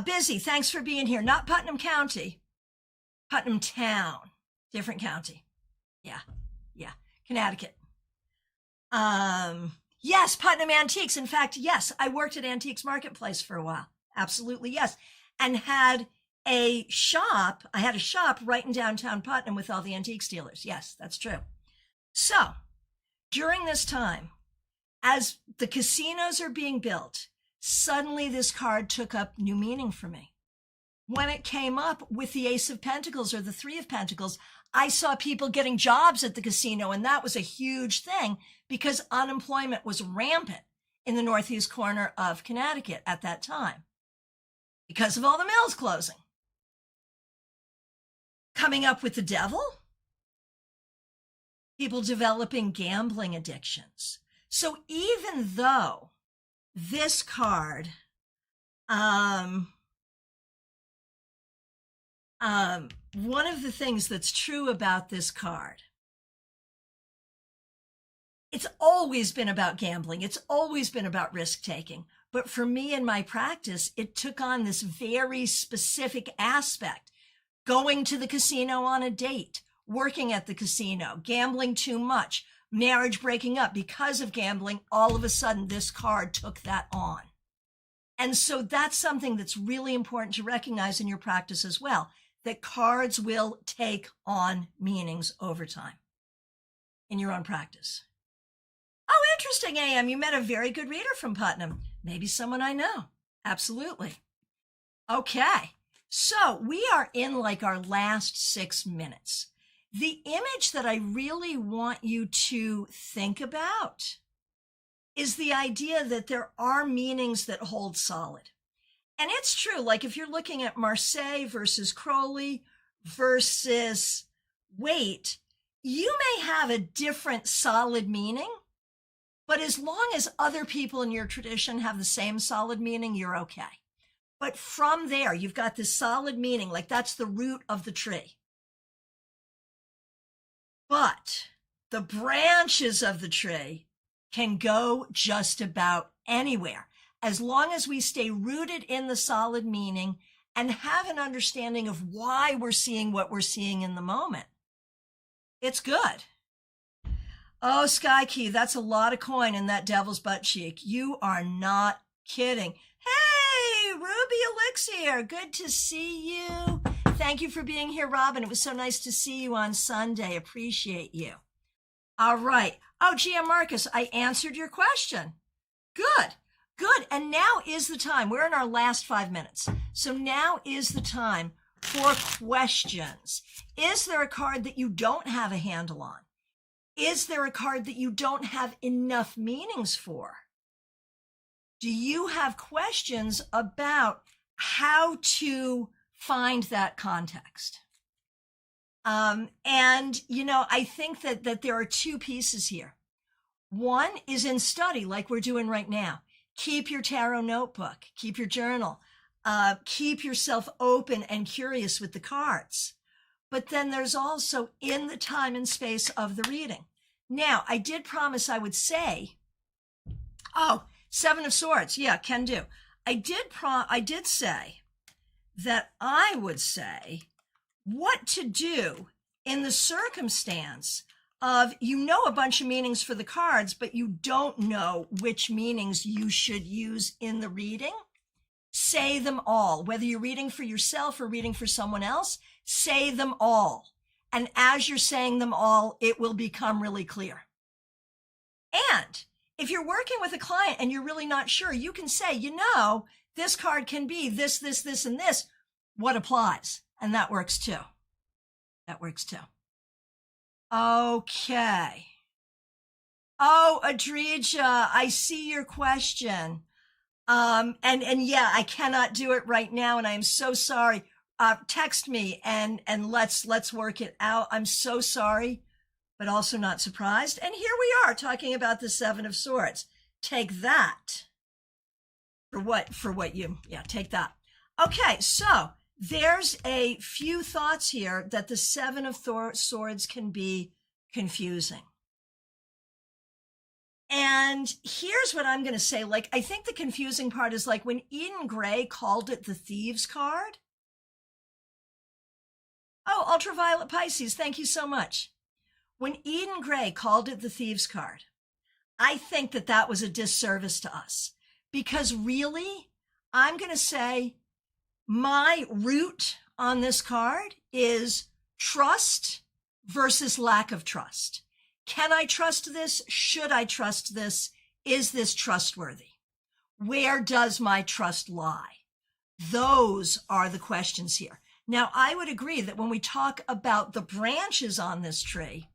Busy, thanks for being here. Not Putnam County. Putnam Town. Different county. Yeah. Connecticut. Yes, Putnam Antiques. In fact, yes, I worked at Antiques Marketplace for a while. Absolutely, yes. And had a shop. I had a shop right in downtown Putnam with all the antiques dealers. Yes, that's true. So during this time, as the casinos are being built, suddenly this card took up new meaning for me. When it came up with the Ace of Pentacles or the Three of Pentacles, I saw people getting jobs at the casino, and that was a huge thing because unemployment was rampant in the northeast corner of Connecticut at that time because of all the mills closing. Coming up with the devil, people developing gambling addictions. So even though this card, one of the things that's true about this card, it's always been about gambling. It's always been about risk taking. But for me in my practice, it took on this very specific aspect. Going to the casino on a date, working at the casino, gambling too much, marriage breaking up because of gambling. All of a sudden, this card took that on. And so that's something that's really important to recognize in your practice as well, that cards will take on meanings over time in your own practice. Oh, interesting, AM. You met a very good reader from Putnam. Maybe someone I know. Absolutely. Okay. So we are in like our last 6 minutes. The image that I really want you to think about is the idea that there are meanings that hold solid. And it's true, like if you're looking at Marseille versus Crowley versus Waite, you may have a different solid meaning, but as long as other people in your tradition have the same solid meaning, you're okay. But from there, you've got this solid meaning, like that's the root of the tree. But the branches of the tree can go just about anywhere, as long as we stay rooted in the solid meaning and have an understanding of why we're seeing what we're seeing in the moment. It's good. Oh, Sky Key, that's a lot of coin in that devil's butt cheek. You are not kidding. Hey, Ruby Elixir, good to see you. Thank you for being here, Robin. It was so nice to see you on Sunday. Appreciate you. All right. Oh, Gia Marcus, I answered your question. Good, good. And now is the time. We're in our last 5 minutes. So now is the time for questions. Is there a card that you don't have a handle on? Is there a card that you don't have enough meanings for? Do you have questions about how to find that context? And, you know, I think that there are two pieces here. One is in study, like we're doing right now. Keep your tarot notebook, keep your journal, keep yourself open and curious with the cards. But then there's also in the time and space of the reading. Now, I did promise I would say, oh, Seven of Swords. Yeah, can do. I did say that I would say what to do in the circumstance of you know a bunch of meanings for the cards, but you don't know which meanings you should use in the reading. Say them all. Whether you're reading for yourself or reading for someone else, say them all. And as you're saying them all, it will become really clear. And if you're working with a client and you're really not sure, you can say, you know, this card can be this, this, this, and this. What applies? And that works too. That works too. Okay. Oh, Adrija, I see your question. And yeah, I cannot do it right now, and I am so sorry. Text me and let's work it out. I'm so sorry, but also not surprised. And here we are talking about the Seven of Swords. Take that for what you, yeah, take that. Okay, so there's a few thoughts here that the Seven of Swords can be confusing. And here's what I'm going to say. Like, I think the confusing part is like when Eden Gray called it the Thieves card. Oh, Ultraviolet Pisces, thank you so much. When Eden Gray called it the Thieves card, I think that was a disservice to us. Because really, I'm going to say my root on this card is trust versus lack of trust. Can I trust this? Should I trust this? Is this trustworthy? Where does my trust lie? Those are the questions here. Now, I would agree that when we talk about the branches on this tree,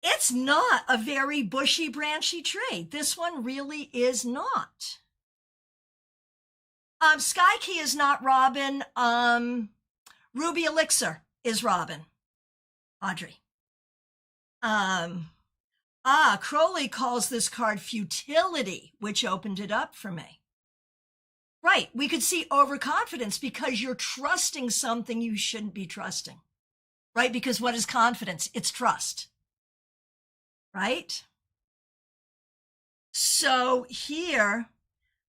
it's not a very bushy, branchy tree. This one really is not. Sky Key is not Robin. Ruby Elixir is Robin. Audrey. Crowley calls this card futility, which opened it up for me. Right, we could see overconfidence because you're trusting something you shouldn't be trusting, right? Because what is confidence? It's trust, right? So here,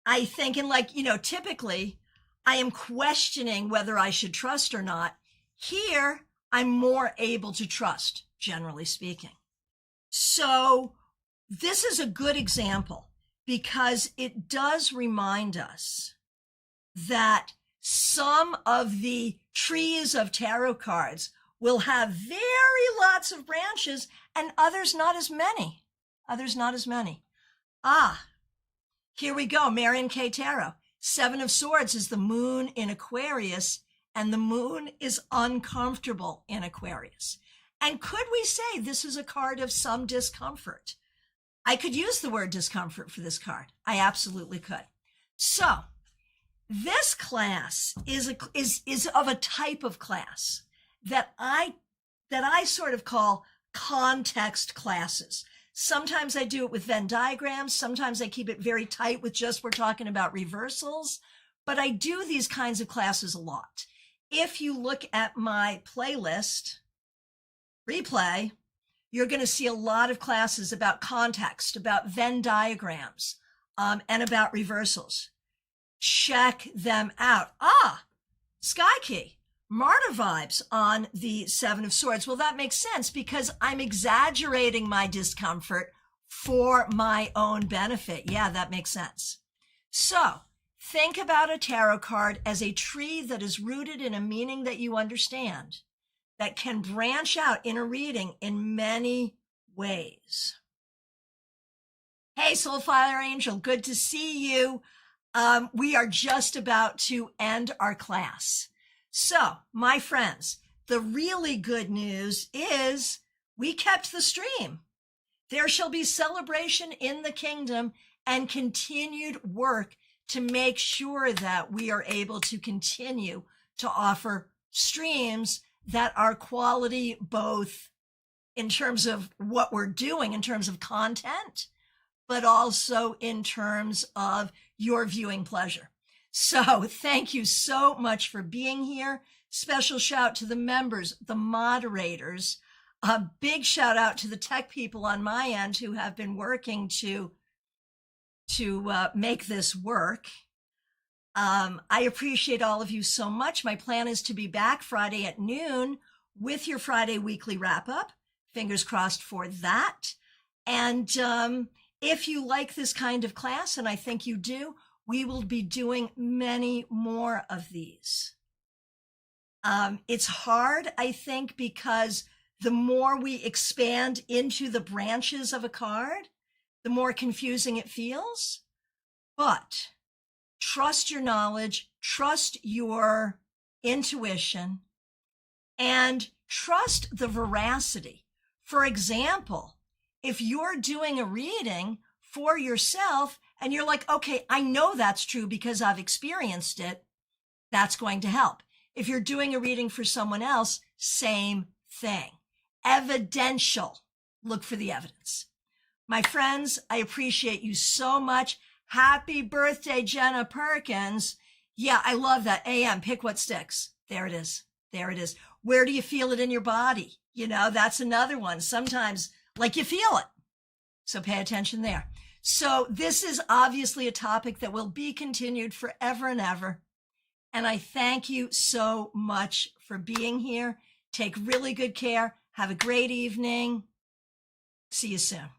I think, and like, you know, typically I am questioning whether I should trust or not. Here, I'm more able to trust, generally speaking. So this is a good example because it does remind us that some of the trees of tarot cards will have very lots of branches and others not as many. Others not as many. Here we go. Marion K. Tarot. Seven of Swords is the moon in Aquarius, and the moon is uncomfortable in Aquarius. And could we say this is a card of some discomfort? I could use the word discomfort for this card. I absolutely could. So this class is of a type of class that I sort of call context classes. Sometimes I do it with Venn diagrams. Sometimes I keep it very tight with just we're talking about reversals. But I do these kinds of classes a lot. If you look at my playlist, replay, you're going to see a lot of classes about context, about Venn diagrams, and about reversals. Check them out. Sky Key, Martyr vibes on the Seven of Swords. Well, that makes sense because I'm exaggerating my discomfort for my own benefit. Yeah, that makes sense. So think about a tarot card as a tree that is rooted in a meaning that you understand, that can branch out in a reading in many ways. Hey, Soulfire Angel, good to see you. We are just about to end our class. So, my friends, the really good news is we kept the stream. There shall be celebration in the kingdom and continued work to make sure that we are able to continue to offer streams that are quality, both in terms of what we're doing, in terms of content, but also in terms of your viewing pleasure. So thank you so much for being here. Special shout to the members, the moderators. A big shout out to the tech people on my end who have been working to make this work. I appreciate all of you so much. My plan is to be back Friday at noon with your Friday weekly wrap up. Fingers crossed for that. And if you like this kind of class, and I think you do, we will be doing many more of these. It's hard, I think, because the more we expand into the branches of a card, the more confusing it feels. But trust your knowledge, trust your intuition, and trust the veracity. For example, if you're doing a reading for yourself and you're like, okay, I know that's true because I've experienced it, that's going to help. If you're doing a reading for someone else, same thing. Evidential. Look for the evidence. My friends, I appreciate you so much. Happy birthday, Jenna Perkins. Yeah, I love that. AM, pick what sticks. There it is. There it is. Where do you feel it in your body? You know, that's another one. Sometimes, like, you feel it. So pay attention there. So this is obviously a topic that will be continued forever and ever. And I thank you so much for being here. Take really good care. Have a great evening. See you soon.